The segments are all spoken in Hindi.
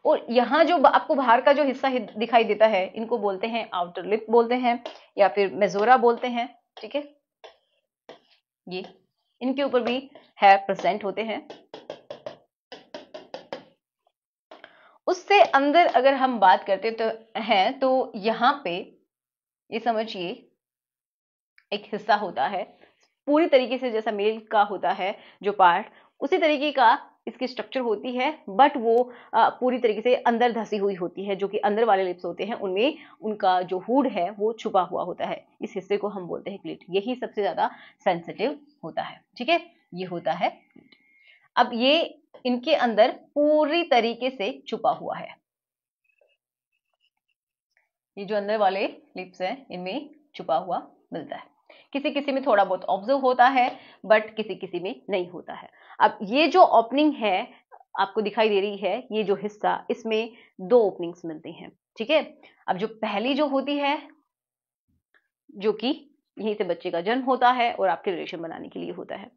और यहाँ जो आपको बाहर का जो हिस्सा दिखाई देता है, इनको बोलते हैं आउटर लिप बोलते हैं या फिर मेजोरा बोलते हैं। ठीक है, ये इनके ऊपर भी हेयर प्रेजेंट होते हैं। उससे अंदर अगर हम बात करते तो हैं, तो यहाँ पे ये समझिए एक हिस्सा होता है पूरी तरीके से जैसा मेल का होता है जो पार्ट, उसी तरीके का इसकी स्ट्रक्चर होती है, बट वो पूरी तरीके से अंदर धसी हुई होती है। जो कि अंदर वाले लिप्स होते हैं उनमें उनका जो हुड है वो छुपा हुआ होता है। इस हिस्से को हम बोलते हैं क्लिट। यही सबसे ज्यादा सेंसिटिव होता है। ठीक है, ये होता है। अब ये इनके अंदर पूरी तरीके से छुपा हुआ है। ये जो अंदर वाले लिप्स हैं इनमें छुपा हुआ मिलता है। किसी किसी में थोड़ा बहुत ऑब्जर्व होता है, बट किसी किसी में नहीं होता है। अब ये जो ओपनिंग है आपको दिखाई दे रही है, ये जो हिस्सा, इसमें दो ओपनिंग्स मिलती हैं। ठीक है, अब जो पहली जो होती है, जो कि यहीं से बच्चे का जन्म होता है और आपके रिलेशन बनाने के लिए होता है।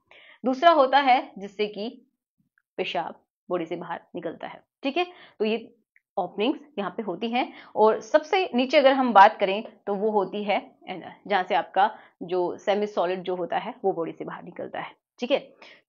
दूसरा होता है जिससे कि पेशाब बॉडी से बाहर निकलता है। ठीक है, तो ये ओपनिंग्स यहाँ पे होती हैं। और सबसे नीचे अगर हम बात करें तो वो होती है एनर, जहाँ से आपका जो सेमी सॉलिड जो होता है वो बॉडी से बाहर निकलता है। ठीक है,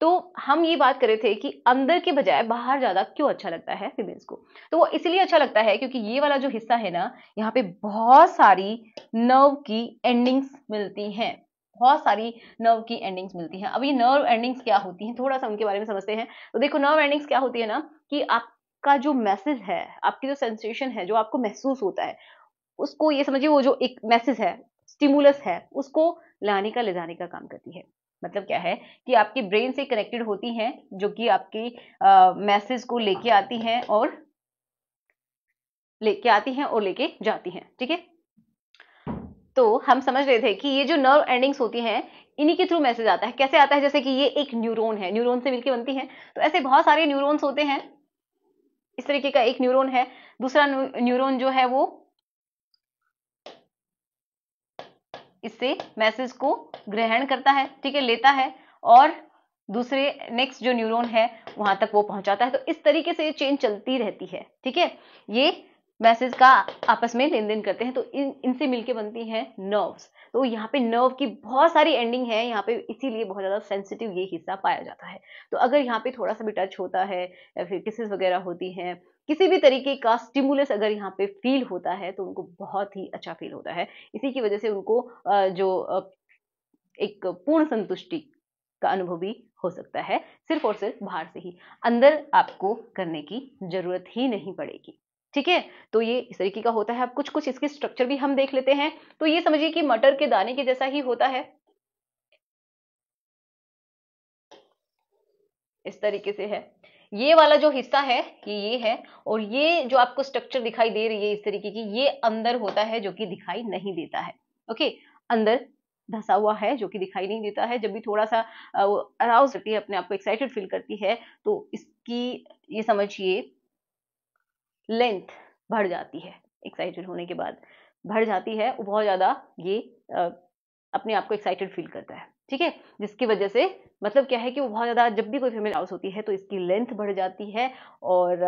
तो हम ये बात कर रहे थे कि अंदर के बजाय बाहर ज्यादा क्यों अच्छा लगता है फीमेल्स को। तो वो इसलिए अच्छा लगता है क्योंकि ये वाला जो हिस्सा है ना, यहाँ पे बहुत सारी नर्व की एंडिंग्स मिलती हैं। बहुत सारी नर्व की एंडिंग्स मिलती हैं। अब ये नर्व एंडिंग्स क्या होती हैं, थोड़ा सा उनके बारे में समझते हैं। तो देखो, नर्व एंडिंग्स क्या होती है ना, कि आपका जो मैसेज है, आपकी जो सेंसेशन है, जो आपको महसूस होता है, उसको ये समझिए वो जो एक मैसेज है, स्टिमुलस है, उसको लाने का ले जाने का काम करती है। मतलब क्या है कि आपकी ब्रेन से कनेक्टेड होती हैं, जो कि आपकी मैसेज को लेके आती हैं और लेके जाती हैं। ठीक है, तो हम समझ रहे थे कि ये जो नर्व एंडिंग्स होती हैं, इन्हीं के थ्रू मैसेज आता है। कैसे आता है, जैसे कि ये एक न्यूरॉन है, न्यूरॉन से मिलकर बनती है। तो ऐसे बहुत सारे न्यूरॉन्स होते हैं। इस तरीके का एक न्यूरॉन है, दूसरा न्यूरॉन जो है वो इससे मैसेज को ग्रहण करता है। ठीक है, लेता है, और दूसरे नेक्स्ट जो न्यूरॉन है वहां तक वो पहुंचाता है। तो इस तरीके से ये चेन चलती रहती है। ठीक है, ये मैसेज का आपस में लेन देन करते हैं। तो इनसे मिलके बनती हैं नर्व्स। तो यहाँ पे नर्व की बहुत सारी एंडिंग है यहाँ पे, इसीलिए बहुत ज्यादा सेंसिटिव ये हिस्सा पाया जाता है। तो अगर यहाँ पे थोड़ा सा भी टच होता है या फिर किसेस वगैरह होती हैं, किसी भी तरीके का स्टिमुलस अगर यहाँ पे फील होता है, तो उनको बहुत ही अच्छा फील होता है। इसी की वजह से उनको एक पूर्ण संतुष्टि का अनुभव भी हो सकता है, सिर्फ और सिर्फ बाहर से ही। अंदर आपको करने की जरूरत ही नहीं पड़ेगी। ठीक है, तो ये इस तरीके का होता है। अब कुछ कुछ इसके स्ट्रक्चर भी हम देख लेते हैं। तो ये समझिए कि मटर के दाने के जैसा ही होता है, इस तरीके से है। ये वाला जो हिस्सा है ये है, और ये जो आपको स्ट्रक्चर दिखाई दे रही है इस तरीके की, ये अंदर होता है जो कि दिखाई नहीं देता है। ओके, अंदर धसा हुआ है जो कि दिखाई नहीं देता है। जब भी थोड़ा सा अराउज होती है, अपने आप को एक्साइटेड फील करती है, तो इसकी ये समझिए लेंथ बढ़ जाती है। एक्साइटेड होने के बाद बढ़ जाती है, वो बहुत ज्यादा ये अपने आप को एक्साइटेड फील करता है। ठीक है, जिसकी वजह से मतलब क्या है कि वो बहुत ज्यादा, जब भी कोई फीमेल हाउस होती है तो इसकी लेंथ बढ़ जाती है। और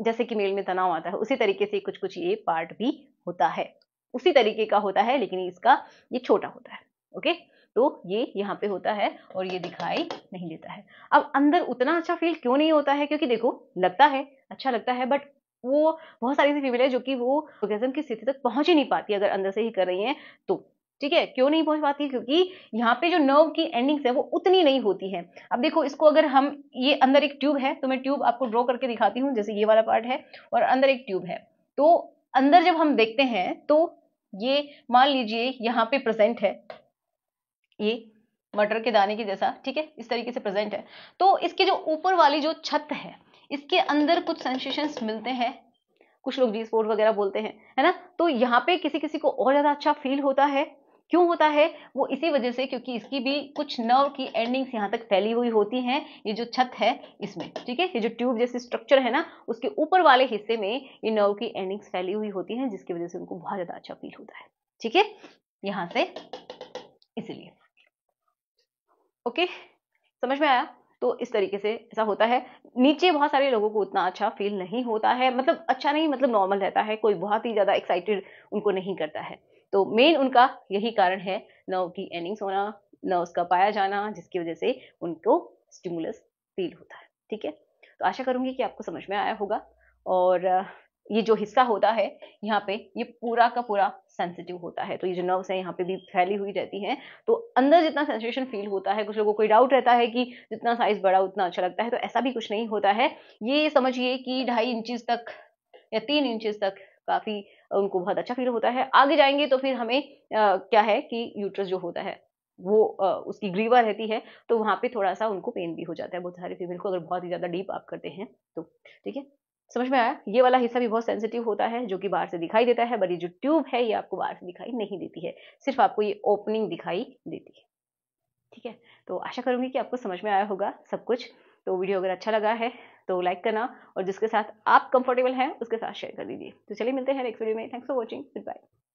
जैसे कि मेल में तनाव आता है, उसी तरीके से कुछ कुछ ये पार्ट भी होता है, उसी तरीके का होता है, लेकिन इसका ये छोटा होता है। ओके, तो ये यहाँ पे होता है और ये दिखाई नहीं देता है। अब अंदर उतना अच्छा फील क्यों नहीं होता है, क्योंकि देखो लगता है अच्छा लगता है, बट वो बहुत सारी ऐसी फीमेल है जो कि वो ऑर्गेज्म की स्थिति तक पहुंच ही नहीं पाती अगर अंदर से ही कर रही हैं तो। ठीक है, क्यों नहीं पहुंच पाती, क्योंकि यहाँ पे जो नर्व की एंडिंग्स है वो उतनी नहीं होती है। अब देखो इसको, अगर हम, ये अंदर एक ट्यूब है, तो मैं ट्यूब आपको ड्रॉ करके दिखाती हूँ। जैसे ये वाला पार्ट है और अंदर एक ट्यूब है, तो अंदर जब हम देखते हैं तो ये मान लीजिए यहाँ पे प्रेजेंट है, ये मटर के दाने की जैसा, ठीक है, इस तरीके से प्रेजेंट है। तो इसके जो ऊपर वाली जो छत है, इसके अंदर कुछ सेंसेशंस मिलते हैं, कुछ लोग जी स्पॉट वगैरह बोलते हैं, है ना। तो यहाँ पे किसी किसी को और ज्यादा अच्छा फील होता है। क्यों होता है, वो इसी वजह से क्योंकि इसकी भी कुछ नर्व की एंडिंग्स यहाँ तक फैली हुई होती हैं, ये जो छत है इसमें। ठीक है, ये जो ट्यूब जैसी स्ट्रक्चर है ना, उसके ऊपर वाले हिस्से में ये नर्व की एंडिंग्स फैली हुई होती हैं, जिसकी वजह से उनको बहुत ज्यादा अच्छा फील होता है। ठीक है, यहाँ से इसलिए। ओके, समझ में आया। तो इस तरीके से ऐसा होता है। नीचे बहुत सारे लोगों को उतना अच्छा फील नहीं होता है, मतलब अच्छा नहीं, मतलब नॉर्मल रहता है, कोई बहुत ही ज़्यादा एक्साइटेड उनको नहीं करता है। तो मेन उनका यही कारण है, नर्व की एनिंग्स होना, नर्व्स का पाया जाना, जिसकी वजह से उनको स्टिमुलस फील होता है। ठीक है? तो आशा करूँगी कि आपको समझ में आया होगा। और ये जो हिस्सा होता है यहाँ पे, ये पूरा का पूरा सेंसिटिव होता है। तो ये जो नर्व्स हैं यहाँ पे भी फैली हुई रहती हैं, तो अंदर जितना सेंसेशन फील होता है, कुछ लोगों को कोई डाउट रहता है कि जितना साइज़ बड़ा उतना अच्छा लगता है, तो ऐसा भी कुछ नहीं होता है। ये समझिए कि 2.5 इंचेस तक या 3 इंचेस तक काफ़ी उनको बहुत अच्छा फील होता है। आगे जाएँगे तो फिर हमें क्या है कि यूट्रस जो होता है, वो उसकी ग्रीवा रहती है, तो वहाँ पे थोड़ा-सा उनको पेन भी हो जाता है, बहुत सारे फीमेल को, अगर बहुत ही ज़्यादा डीप आप करते हैं तो। ठीक है? समझ में आया? ये वाला हिस्सा भी बहुत सेंसिटिव होता है, जो कि बाहर से दिखाई देता है, बट ये जो ट्यूब है, ये आपको बाहर से दिखाई नहीं देती है। सिर्फ़ आपको ये ओपनिंग दिखाई देती है। ठीक है? तो आशा करूँगी कि आपको समझ में आया होगा सब कुछ। तो वीडियो अगर अच्छा लगा है, तो लाइक करना, और जिसके साथ आप कंफर्टेबल हैं, उसके साथ शेयर कर दीजिए। तो चलिए मिलते हैं नेक्स्ट वीडियो में। Thanks for watching. Good bye.